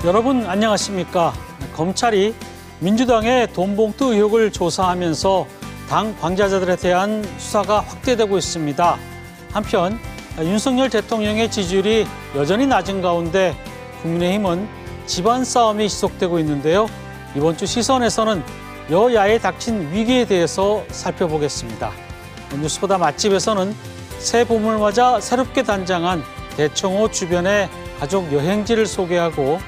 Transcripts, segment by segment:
여러분 안녕하십니까? 검찰이 민주당의 돈봉투 의혹을 조사하면서 당 관계자들에 대한 수사가 확대되고 있습니다. 한편 윤석열 대통령의 지지율이 여전히 낮은 가운데 국민의힘은 집안 싸움이 지속되고 있는데요. 이번 주 시선에서는 여야에 닥친 위기에 대해서 살펴보겠습니다. 뉴스보다 맛집에서는 새 봄을 맞아 새롭게 단장한 대청호 주변의 가족 여행지를 소개하고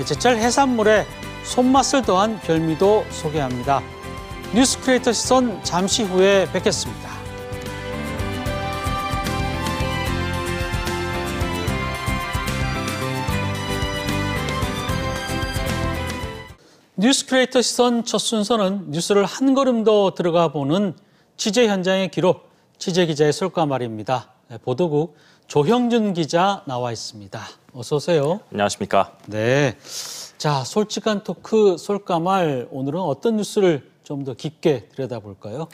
제철 해산물에 손맛을 더한 별미도 소개합니다. 뉴스 크리에이터 시선 잠시 후에 뵙겠습니다. 뉴스 크리에이터 시선 첫 순서는 뉴스를 한 걸음 더 들어가 보는 취재 현장의 기록, 취재 기자의 솔까말입니다. 보도국 조형준 기자 나와 있습니다. 어서 오세요. 안녕하십니까. 네. 자, 솔직한 토크 솔까말, 오늘은 어떤 뉴스를 좀 더 깊게 들여다볼까요?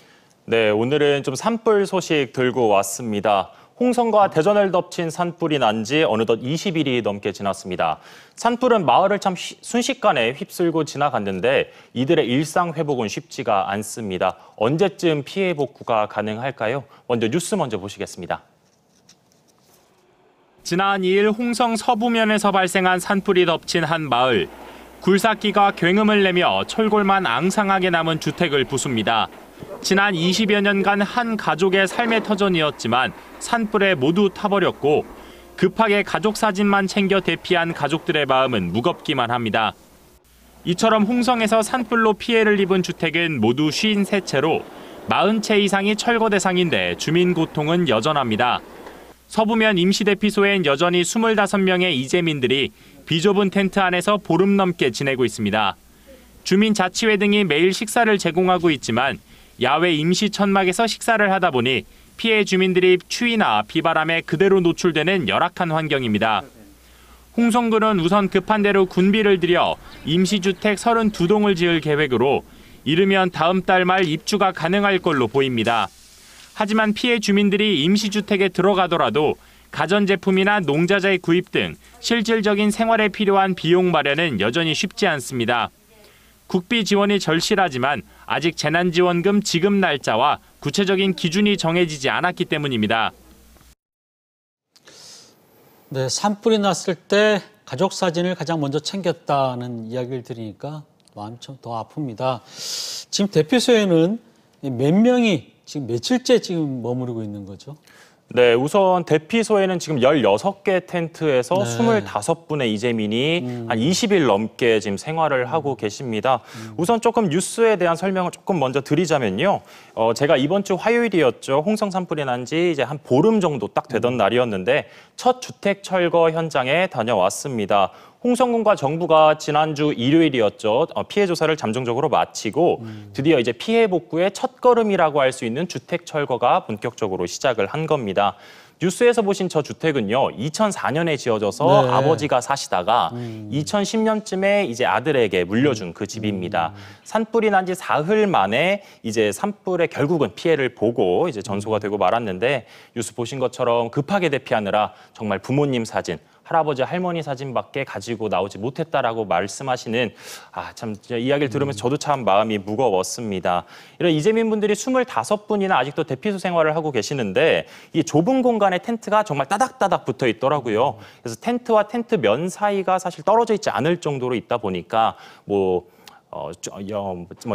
네, 오늘은 좀 산불 소식 들고 왔습니다. 홍성과 대전을 덮친 산불이 난 지 어느덧 20일이 넘게 지났습니다. 산불은 마을을 참 순식간에 휩쓸고 지나갔는데 이들의 일상 회복은 쉽지가 않습니다. 언제쯤 피해 복구가 가능할까요? 뉴스 먼저 보시겠습니다. 지난 2일 홍성 서부면에서 발생한 산불이 덮친 한 마을. 굴삭기가 굉음을 내며 철골만 앙상하게 남은 주택을 부숩니다. 지난 20여 년간 한 가족의 삶의 터전이었지만 산불에 모두 타버렸고 급하게 가족 사진만 챙겨 대피한 가족들의 마음은 무겁기만 합니다. 이처럼 홍성에서 산불로 피해를 입은 주택은 모두 53채로 40채 이상이 철거 대상인데 주민 고통은 여전합니다. 서부면 임시대피소엔 여전히 25명의 이재민들이 비좁은 텐트 안에서 보름 넘게 지내고 있습니다. 주민자치회 등이 매일 식사를 제공하고 있지만 야외 임시 천막에서 식사를 하다 보니 피해 주민들이 추위나 비바람에 그대로 노출되는 열악한 환경입니다. 홍성군은 우선 급한 대로 군비를 들여 임시주택 32동을 지을 계획으로 이르면 다음 달 말 입주가 가능할 걸로 보입니다. 하지만 피해 주민들이 임시주택에 들어가더라도 가전제품이나 농자재 구입 등 실질적인 생활에 필요한 비용 마련은 여전히 쉽지 않습니다. 국비 지원이 절실하지만 아직 재난지원금 지급 날짜와 구체적인 기준이 정해지지 않았기 때문입니다. 네, 산불이 났을 때 가족 사진을 가장 먼저 챙겼다는 이야기를 들으니까 마음이 좀 더 아픕니다. 지금 대피소에는 몇 명이 지금 며칠째 지금 머무르고 있는 거죠? 네, 우선 대피소에는 지금 16개 텐트에서 네. 25분의 이재민이 한 20일 넘게 지금 생활을 하고 계십니다. 우선 조금 뉴스에 대한 설명을 조금 먼저 드리자면요. 제가 이번 주 화요일이었죠. 홍성 산불이 난 지 이제 한 보름 정도 딱 되던 날이었는데 첫 주택 철거 현장에 다녀왔습니다. 홍성군과 정부가 지난주 일요일이었죠. 피해 조사를 잠정적으로 마치고 드디어 이제 피해 복구의 첫걸음이라고 할 수 있는 주택 철거가 본격적으로 시작을 한 겁니다. 뉴스에서 보신 저 주택은요, 2004년에 지어져서 네. 아버지가 사시다가 2010년쯤에 이제 아들에게 물려준 그 집입니다. 산불이 난 지 사흘 만에 이제 산불에 결국은 피해를 보고 이제 전소가 되고 말았는데 뉴스 보신 것처럼 급하게 대피하느라 정말 부모님 사진, 할아버지, 할머니 사진밖에 가지고 나오지 못했다라고 말씀하시는 참 이야기를 들으면서 저도 참 마음이 무거웠습니다. 이런 이재민 분들이 25분이나 아직도 대피소 생활을 하고 계시는데 이 좁은 공간에 텐트가 정말 따닥따닥 붙어 있더라고요. 그래서 텐트와 텐트 면 사이가 사실 떨어져 있지 않을 정도로 있다 보니까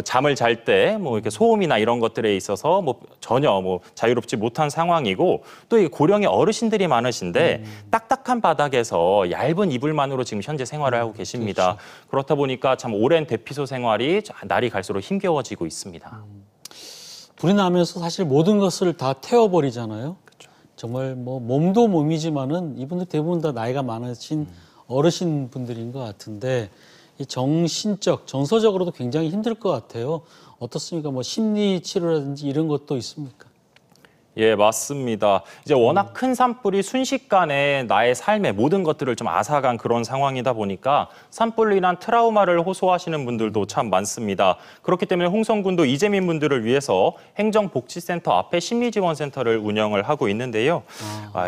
잠을 잘 때 이렇게 소음이나 이런 것들에 있어서 전혀 자유롭지 못한 상황이고 또 이 고령의 어르신들이 많으신데 딱딱한 바닥에서 얇은 이불만으로 지금 현재 생활을 하고 계십니다. 그렇죠. 그렇다 보니까 참 오랜 대피소 생활이 날이 갈수록 힘겨워지고 있습니다. 불이 나면서 사실 모든 것을 다 태워버리잖아요. 그렇죠. 정말 몸도 몸이지만은 이분들 대부분 다 나이가 많으신 어르신 분들인 것 같은데 이 정신적, 정서적으로도 굉장히 힘들 것 같아요. 어떻습니까? 심리 치료라든지 이런 것도 있습니까? 예, 맞습니다. 이제 워낙 큰 산불이 순식간에 나의 삶의 모든 것들을 좀 앗아간 그런 상황이다 보니까 산불로 인한 트라우마를 호소하시는 분들도 참 많습니다. 그렇기 때문에 홍성군도 이재민 분들을 위해서 행정복지센터 앞에 심리지원센터를 운영을 하고 있는데요.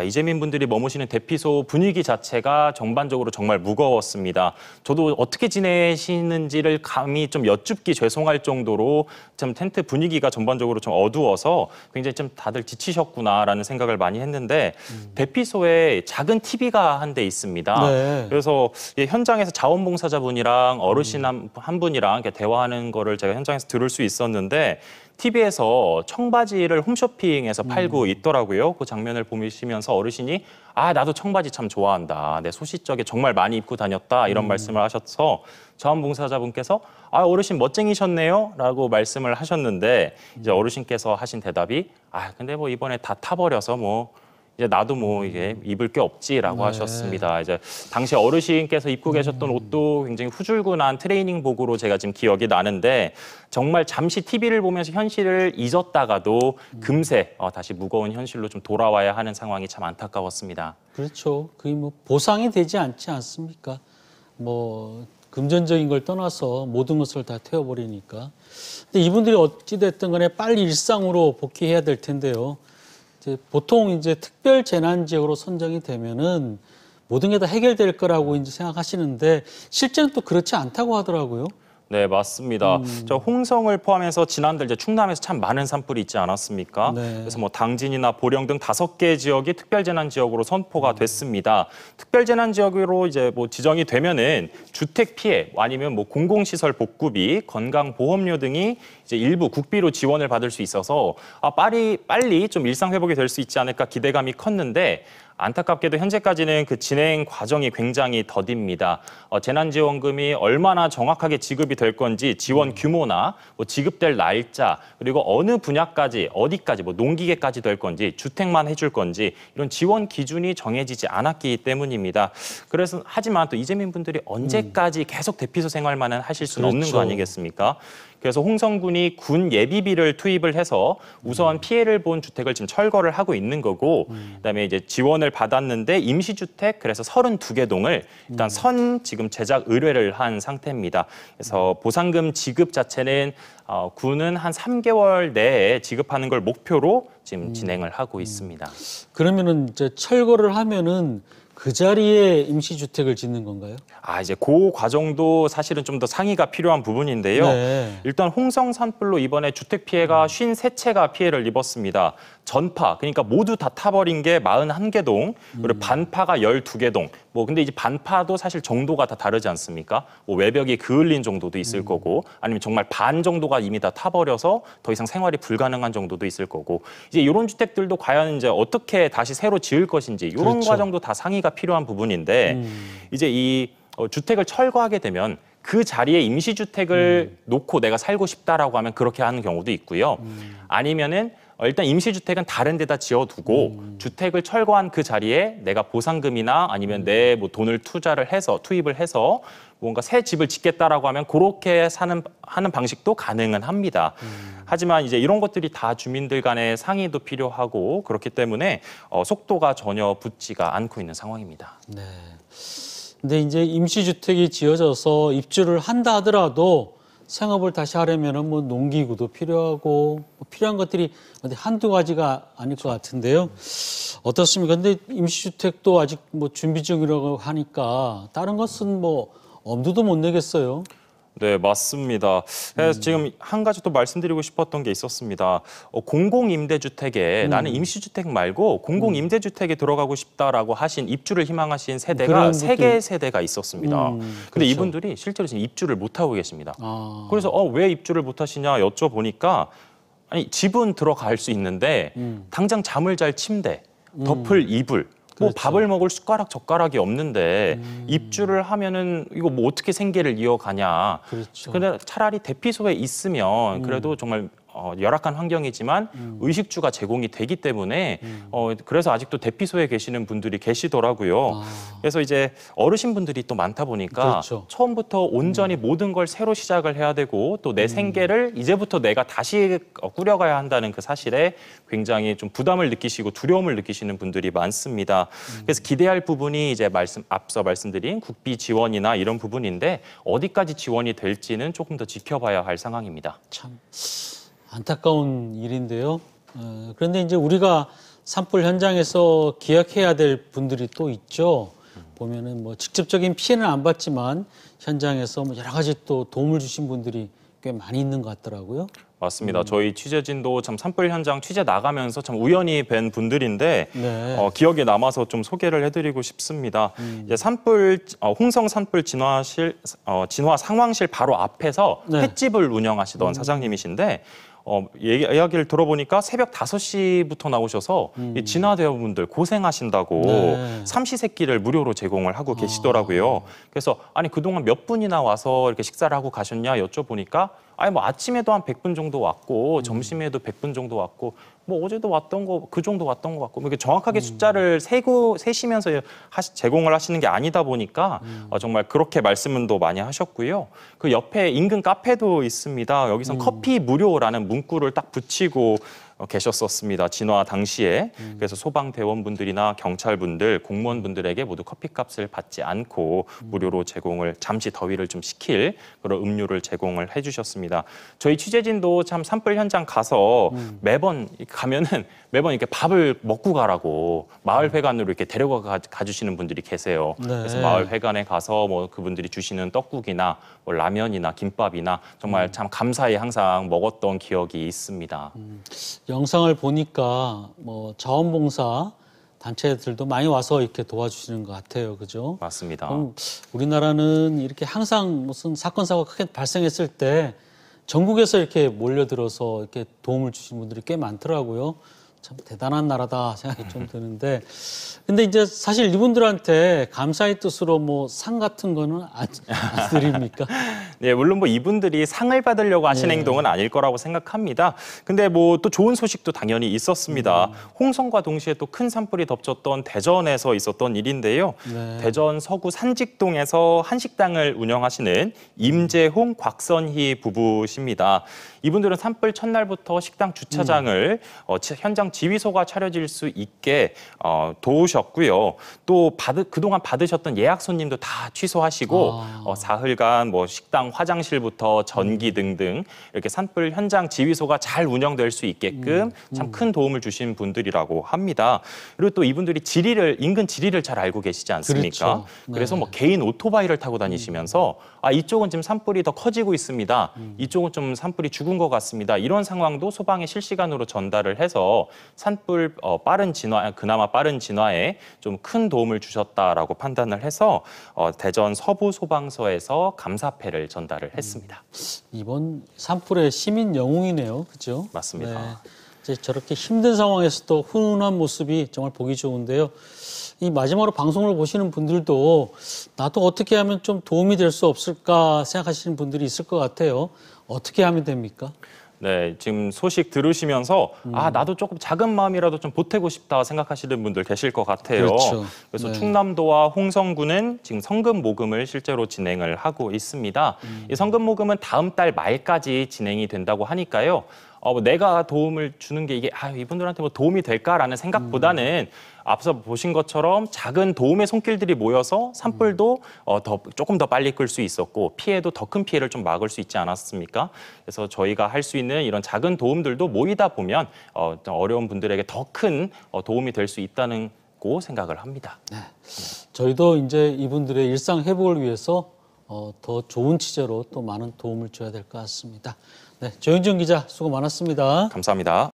이재민 분들이 머무시는 대피소 분위기 자체가 전반적으로 정말 무거웠습니다. 저도 어떻게 지내시는지를 감히 좀 여쭙기 죄송할 정도로 좀 텐트 분위기가 전반적으로 좀 어두워서 굉장히 좀 다들 지치셨구나라는 생각을 많이 했는데 대피소에 작은 TV가 한 대 있습니다. 네. 그래서 현장에서 자원봉사자분이랑 어르신 한 분이랑 이렇게 대화하는 거를 제가 현장에서 들을 수 있었는데 TV에서 청바지를 홈쇼핑에서 팔고 있더라고요. 그 장면을 보시면서 어르신이 나도 청바지 참 좋아한다. 내 소시적에 정말 많이 입고 다녔다. 이런 말씀을 하셔서 자원봉사자분께서 어르신 멋쟁이셨네요. 라고 말씀을 하셨는데 이제 어르신께서 하신 대답이 근데 뭐 이번에 다 타버려서 뭐 이제 나도 뭐 이게 입을 게 없지라고 하셨습니다. 이제 당시 어르신께서 입고 계셨던 옷도 굉장히 후줄근한 트레이닝복으로 제가 지금 기억이 나는데 정말 잠시 TV를 보면서 현실을 잊었다가도 금세 다시 무거운 현실로 좀 돌아와야 하는 상황이 참 안타까웠습니다. 그렇죠. 그게 뭐 보상이 되지 않지 않습니까? 뭐 금전적인 걸 떠나서 모든 것을 다 태워버리니까. 근데 이분들이 어찌됐든 간에 빨리 일상으로 복귀해야 될 텐데요. 보통 이제 특별 재난 지역으로 선정이 되면은 모든 게 다 해결될 거라고 이제 생각하시는데 실제는 또 그렇지 않다고 하더라고요. 네, 맞습니다. 저 홍성을 포함해서 지난달 이제 충남에서 참 많은 산불이 있지 않았습니까? 네. 그래서 뭐 당진이나 보령 등 5개 지역이 특별재난 지역으로 선포가 됐습니다. 특별재난 지역으로 이제 뭐 지정이 되면은 주택 피해 아니면 뭐 공공시설 복구비, 건강보험료 등이 이제 일부 국비로 지원을 받을 수 있어서 빨리 좀 일상 회복이 될 수 있지 않을까 기대감이 컸는데 안타깝게도 현재까지는 그 진행 과정이 굉장히 더딥니다. 재난지원금이 얼마나 정확하게 지급이 될 건지 지원 규모나 뭐 지급될 날짜 그리고 어느 분야까지 어디까지 뭐 농기계까지 될 건지 주택만 해줄 건지 이런 지원 기준이 정해지지 않았기 때문입니다. 그래서 하지만 또 이재민 분들이 언제까지 계속 대피소 생활만은 하실 수는 없는 거 아니겠습니까? 그래서 홍성군이 군 예비비를 투입을 해서 우선 피해를 본 주택을 지금 철거를 하고 있는 거고 그다음에 이제 지원을 받았는데 임시주택 그래서 32개 동을 일단 지금 제작 의뢰를 한 상태입니다. 그래서 보상금 지급 자체는 군은 한 3개월 내에 지급하는 걸 목표로 지금 진행을 하고 있습니다. 그러면은 이제 철거를 하면은 그 자리에 임시주택을 짓는 건가요? 이제 그 과정도 사실은 좀 더 상의가 필요한 부분인데요. 네. 일단 홍성 산불로 이번에 주택 피해가 53채가 피해를 입었습니다. 전파, 그러니까 모두 다 타버린 게 41개 동, 그리고 반파가 12개 동. 근데 이제 반파도 사실 정도가 다 다르지 않습니까? 외벽이 그을린 정도도 있을 거고, 아니면 정말 반 정도가 이미 다 타버려서 더 이상 생활이 불가능한 정도도 있을 거고, 이제 이런 주택들도 과연 이제 어떻게 다시 새로 지을 것인지 이런 그렇죠. 과정도 다 상의가 필요한 부분인데, 이제 이 주택을 철거하게 되면 그 자리에 임시주택을 놓고 내가 살고 싶다라고 하면 그렇게 하는 경우도 있고요. 아니면은 일단 임시주택은 다른 데다 지어두고 주택을 철거한 그 자리에 내가 보상금이나 아니면 내 뭐 돈을 투입을 해서 뭔가 새 집을 짓겠다라고 하면 그렇게 하는 방식도 가능은 합니다. 하지만 이제 이런 것들이 다 주민들 간의 상의도 필요하고 그렇기 때문에 속도가 전혀 붙지가 않고 있는 상황입니다. 네. 근데 이제 임시주택이 지어져서 입주를 한다 하더라도 생업을 다시 하려면은 뭐 농기구도 필요하고 필요한 것들이 한두 가지가 아닐 것 같은데요. 어떻습니까? 근데 임시주택도 아직 뭐 준비 중이라고 하니까 다른 것은 뭐 엄두도 못 내겠어요. 네, 맞습니다. 그래서 지금 한 가지 또 말씀드리고 싶었던 게 있었습니다. 공공임대주택에 나는 임시주택 말고 공공임대주택에 들어가고 싶다라고 하신 입주를 희망하신 세대가 3개 세대가 있었습니다. 근데 그렇죠. 이분들이 실제로 지금 입주를 못하고 계십니다. 그래서 왜 입주를 못하시냐 여쭤보니까 아니 집은 들어갈 수 있는데 당장 잠을 잘 침대, 덮을 이불, 뭐 그렇죠. 밥을 먹을 숟가락 젓가락이 없는데 입주를 하면은 이거 뭐 어떻게 생계를 이어가냐. 그렇죠. 근데 차라리 대피소에 있으면 그래도 정말 열악한 환경이지만 의식주가 제공이 되기 때문에 그래서 아직도 대피소에 계시는 분들이 계시더라고요. 그래서 이제 어르신분들이 또 많다 보니까 그렇죠. 처음부터 온전히 모든 걸 새로 시작을 해야 되고 또 내 생계를 이제부터 내가 다시 꾸려가야 한다는 그 사실에 굉장히 좀 부담을 느끼시고 두려움을 느끼시는 분들이 많습니다. 그래서 기대할 부분이 이제 앞서 말씀드린 국비 지원이나 이런 부분인데 어디까지 지원이 될지는 조금 더 지켜봐야 할 상황입니다. 참 안타까운 일인데요. 그런데 이제 우리가 산불 현장에서 기억해야 될 분들이 또 있죠. 보면은 뭐 직접적인 피해는 안 받지만 현장에서 뭐 여러 가지 또 도움을 주신 분들이 꽤 많이 있는 것 같더라고요. 맞습니다. 저희 취재진도 참 산불 현장 취재 나가면서 참 우연히 뵌 분들인데 네. 기억에 남아서 좀 소개를 해드리고 싶습니다. 이제 산불 홍성 산불 진화 상황실 바로 앞에서 네. 횟집을 운영하시던 사장님이신데 이야기를 들어보니까 새벽 5시부터 나오셔서 이 진화대원분들 고생하신다고 네. 삼시세끼를 무료로 제공을 하고 계시더라고요. 그래서 아니 그동안 몇 분이나 와서 이렇게 식사를 하고 가셨냐 여쭤보니까 아니 뭐 아침에도 한 100분 정도 왔고 점심에도 100분 정도 왔고 뭐 어제도 왔던 거 그 정도 왔던 것 같고 뭐 이렇게 정확하게 숫자를 세시면서 제공을 하시는 게 아니다 보니까 정말 그렇게 말씀은 또 많이 하셨고요. 그 옆에 인근 카페도 있습니다. 여기선 커피 무료라는 문구를 딱 붙이고 계셨었습니다. 진화 당시에. 그래서 소방대원분들이나 경찰분들, 공무원분들에게 모두 커피값을 받지 않고 무료로 제공을 잠시 더위를 좀 식힐 그런 음료를 제공을 해주셨습니다. 저희 취재진도 참 산불 현장 가서 매번 가면은 매번 이렇게 밥을 먹고 가라고 마을 회관으로 이렇게 데려가 가주시는 분들이 계세요. 네. 그래서 마을 회관에 가서 뭐 그분들이 주시는 떡국이나 뭐 라면이나 김밥이나 정말 참 감사히 항상 먹었던 기억이 있습니다. 영상을 보니까 뭐 자원봉사 단체들도 많이 와서 이렇게 도와주시는 것 같아요. 그죠? 맞습니다. 우리나라는 이렇게 항상 무슨 사건, 사고가 크게 발생했을 때 전국에서 이렇게 몰려들어서 이렇게 도움을 주신 분들이 꽤 많더라고요. 참 대단한 나라다 생각이 좀 드는데, 근데 이제 사실 이분들한테 감사의 뜻으로 뭐 상 같은 거는 안 드립니까? 네, 물론 뭐 이분들이 상을 받으려고 하신 행동은 아닐 거라고 생각합니다. 근데 뭐 또 좋은 소식도 당연히 있었습니다. 홍성과 동시에 또 큰 산불이 덮쳤던 대전에서 있었던 일인데요. 네. 대전 서구 산직동에서 한식당을 운영하시는 임재홍, 곽선희 부부십니다. 이분들은 산불 첫날부터 식당 주차장을 현장 지휘소가 차려질 수 있게 도우셨고요. 또 그동안 받으셨던 예약 손님도 다 취소하시고 사흘간 뭐 식당 화장실부터 전기 등등 이렇게 산불 현장 지휘소가 잘 운영될 수 있게끔 참 큰 도움을 주신 분들이라고 합니다. 그리고 또 이분들이 인근 지리를 잘 알고 계시지 않습니까? 그렇죠. 네. 그래서 뭐 개인 오토바이를 타고 다니시면서 이쪽은 지금 산불이 더 커지고 있습니다. 이쪽은 좀 산불이 죽은 것 같습니다. 이런 상황도 소방에 실시간으로 전달을 해서 산불 그나마 빠른 진화에 좀 큰 도움을 주셨다라고 판단을 해서 대전 서부 소방서에서 감사패를 전달을 했습니다. 이번 산불의 시민 영웅이네요. 그죠? 맞습니다. 네. 이제 저렇게 힘든 상황에서도 훈훈한 모습이 정말 보기 좋은데요. 이 마지막으로 방송을 보시는 분들도 나도 어떻게 하면 좀 도움이 될 수 없을까 생각하시는 분들이 있을 것 같아요. 어떻게 하면 됩니까? 네, 지금 소식 들으시면서 나도 조금 작은 마음이라도 좀 보태고 싶다 생각하시는 분들 계실 것 같아요. 그렇죠. 그래서 네. 충남도와 홍성군은 지금 성금 모금을 실제로 진행을 하고 있습니다. 이 성금 모금은 다음 달 말까지 진행이 된다고 하니까요. 뭐 내가 도움을 주는 게 이게 이분들한테 뭐 도움이 될까라는 생각보다는 앞서 보신 것처럼 작은 도움의 손길들이 모여서 산불도 조금 더 빨리 끌 수 있었고 피해도 더 큰 피해를 좀 막을 수 있지 않았습니까? 그래서 저희가 할 수 있는 이런 작은 도움들도 모이다 보면 어려운 분들에게 더 큰 도움이 될 수 있다는 고 생각을 합니다. 네. 저희도 이제 이분들의 일상 회복을 위해서 더 좋은 취재로 또 많은 도움을 줘야 될 것 같습니다. 네, 조영준 기자 수고 많았습니다. 감사합니다.